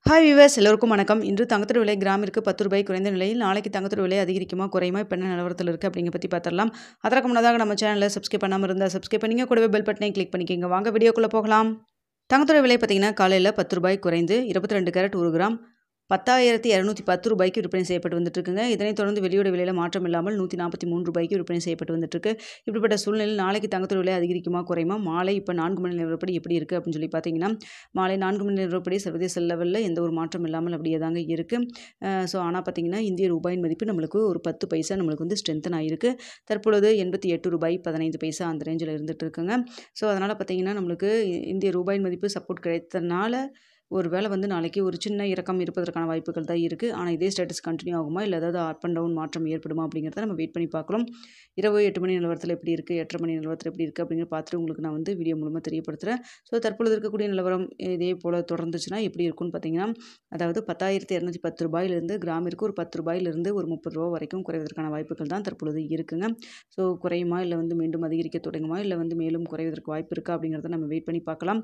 Hi viewers எல்லோருக்கும் வணக்கம். இன்று தங்கத்தோட விலை கிராமிற்கு ₹10 குறைந்த நிலையில் நாளைக்கு தங்கத்தோட விலை அதிகரிக்குமா குறையுமா இப்போ என்ன நிலவரத்தில் இருக்குது அப்படிங்க பற்றி பார்த்துடலாம். அதற்கு முன்னதாக நம்ம சேனலை சப்ஸ்கிரைப் பண்ணாமல் இருந்தால் சப்ஸ்கிரைப் பண்ணிங்க, கூடவே பெல் பட்டனை கிளிக் பண்ணிக்கோங்க. வாங்க வீடியோக்குள்ளே போகலாம். தங்கத்தோட விலை பார்த்தீங்கன்னா காலையில் ₹10 குறைந்து 22 கேரட் 1 கிராம் ₹10,210 விற்பனை செய்யப்பட்டு வந்துட்டுருக்குங்க. இதனைத் தொடர்ந்து வெளியோட விலையில் மாற்றம் இல்லாமல் ₹143 விற்பனை செய்யப்பட்டு வந்துட்டுருக்கு. இப்படிப்பட்ட சூழ்நிலையில் நாளைக்கு தங்கத்தோட விலை அதிகரிக்குமா குறையுமா, மாலை இப்போ 4 மணி நிலவரப்படி எப்படி இருக்குது அப்படின்னு சொல்லி பார்த்தீங்கன்னா, மாலை 4 மணி நிலவரப்படி சர்வதேச லெவலில் எந்த ஒரு மாற்றம் இல்லாமல் அப்படியே தாங்க இருக்குது. ஆனால் பார்த்தீங்கன்னா இந்திய ரூபாயின் மதிப்பு நம்மளுக்கு ஒரு 10 பைசா நம்மளுக்கு வந்து ஸ்ட்ரென்தன் ஆகிருக்கு. தற்பொழுது ₹88.15 அந்த ரேஞ்சில் இருந்துகிட்டு இருக்குங்க. ஸோ அதனால் பார்த்தீங்கன்னா நம்மளுக்கு இந்திய ரூபாயின் மதிப்பு சப்போர்ட் கிடைத்தனால ஒரு வேளை வந்து நாளைக்கு ஒரு சின்ன இறக்கம் இருப்பதற்கான வாய்ப்புகள் தான் இருக்குது. ஆனால் இதே ஸ்டேட்டஸ் கண்டினியூ ஆகுமா, இல்லை ஏதாவது அப் அண்ட் டவுன் மாற்றம் ஏற்படுமா அப்படிங்கிறத நம்ம வெயிட் பண்ணி பார்க்கலாம். இரவு 8 மணி நிலவரத்தில் எப்படி இருக்குது, 8:30 மணி நிலவரத்தில் எப்படி இருக்குது அப்படிங்கிற பார்த்துட்டு உங்களுக்கு நான் வந்து வீடியோ மூலமாக தெரியப்படுத்துகிறேன். ஸோ தற்பொழுது இருக்கக்கூடிய நிலவரம் இதே போல் தொடர்ந்துச்சுன்னா எப்படி இருக்கும்னு பார்த்தீங்கன்னா, அதாவது ₹10,210 கிராமிற்கு ஒரு ₹10 ஒரு ₹30 வரைக்கும் குறைவதற்கான வாய்ப்புகள் தான் தற்பொழுது இருக்குங்க. ஸோ குறையுமா, இல்லை வந்து மீண்டும் அதிகரிக்க தொடங்குமா, இல்லை வந்து மேலும் குறைவதற்கு வாய்ப்பு இருக்கா அப்படிங்கிறத நம்ம வெயிட் பண்ணி பார்க்கலாம்.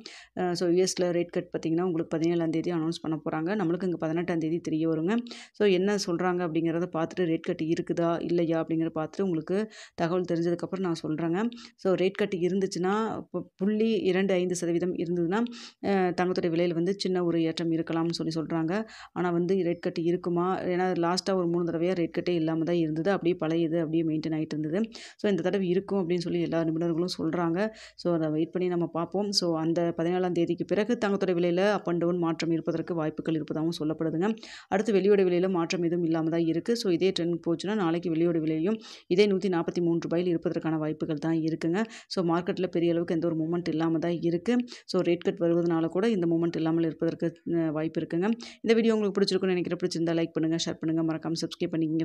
ஸோ யூஎஸில் ரேட் கட் பார்த்திங்கன்னா உங்களுக்கு 17ஆம் தேதி அனௌன்ஸ் பண்ண போகிறாங்க. நம்மளுக்கு இங்கே 18ஆம் தேதி தெரிய வருங்க. ஸோ என்ன சொல்கிறாங்க அப்படிங்கிறத பார்த்துட்டு ரேட் கட் இருக்குதா இல்லையா அப்படிங்கிறத பார்த்துட்டு உங்களுக்கு தகவல் தெரிஞ்சதுக்கப்புறம் நான் சொல்கிறேங்க. ஸோ ரேட் கட் இருந்துச்சுன்னா 0.25% இருந்ததுன்னா தங்கத்தோட விலையில் வந்து சின்ன ஒரு ஏற்றம் இருக்கலாம்னு சொல்கிறாங்க. ஆனால் வந்து ரேட் கட் இருக்குமா, ஏன்னா லாஸ்ட்டாக ஒரு 3 தடவையாக ரேட் கட்டே இல்லாமல் தான் இருந்தது. அப்படியே பழையது அப்படியே மெயின்டைன் ஆகிட்டு இருந்தது. ஸோ இந்த தடவை இருக்கும் அப்படின்னு சொல்லி எல்லா நிபுணர்களும் சொல்கிறாங்க. ஸோ அதை வெயிட் பண்ணி நம்ம பார்ப்போம். ஸோ அந்த 17ஆம் தேதிக்கு பிறகு தங்கத்தோட விலையில் அப் அண்ட் டவுன் மாற்றம் இருப்பதற்கு வாய்ப்புகள் இருப்பதாகவும் சொல்லப்படுதுங்க. அடுத்து வெளியோட விலையில் மாற்றம் எதுவும் இல்லாமல் தான் இருக்குது. ஸோ இதே ட்ரெண்ட் போச்சுன்னா நாளைக்கு வெளியோட விலையும் இதே ₹143 இருப்பதற்கான வாய்ப்புகள் தான் இருக்குங்க. ஸோ மார்க்கெட்டில் பெரிய அளவுக்கு எந்த ஒரு மூமெண்ட் இல்லாமல் தான் இருக்குது. ஸோ ரேட் கட் வருவதனால கூட இந்த மூமெண்ட் இல்லாமல் இருப்பதற்கு வாய்ப்பு இருக்குங்க. இந்த வீடியோ உங்களுக்கு பிடிச்சிருக்குன்னு நினைக்கிறேன். பிடிச்சிருந்தா லைக் பண்ணுங்கள், ஷேர் பண்ணுங்கள், மறக்காமல் சப்ஸ்கிரைப் பண்ணிக்கங்க.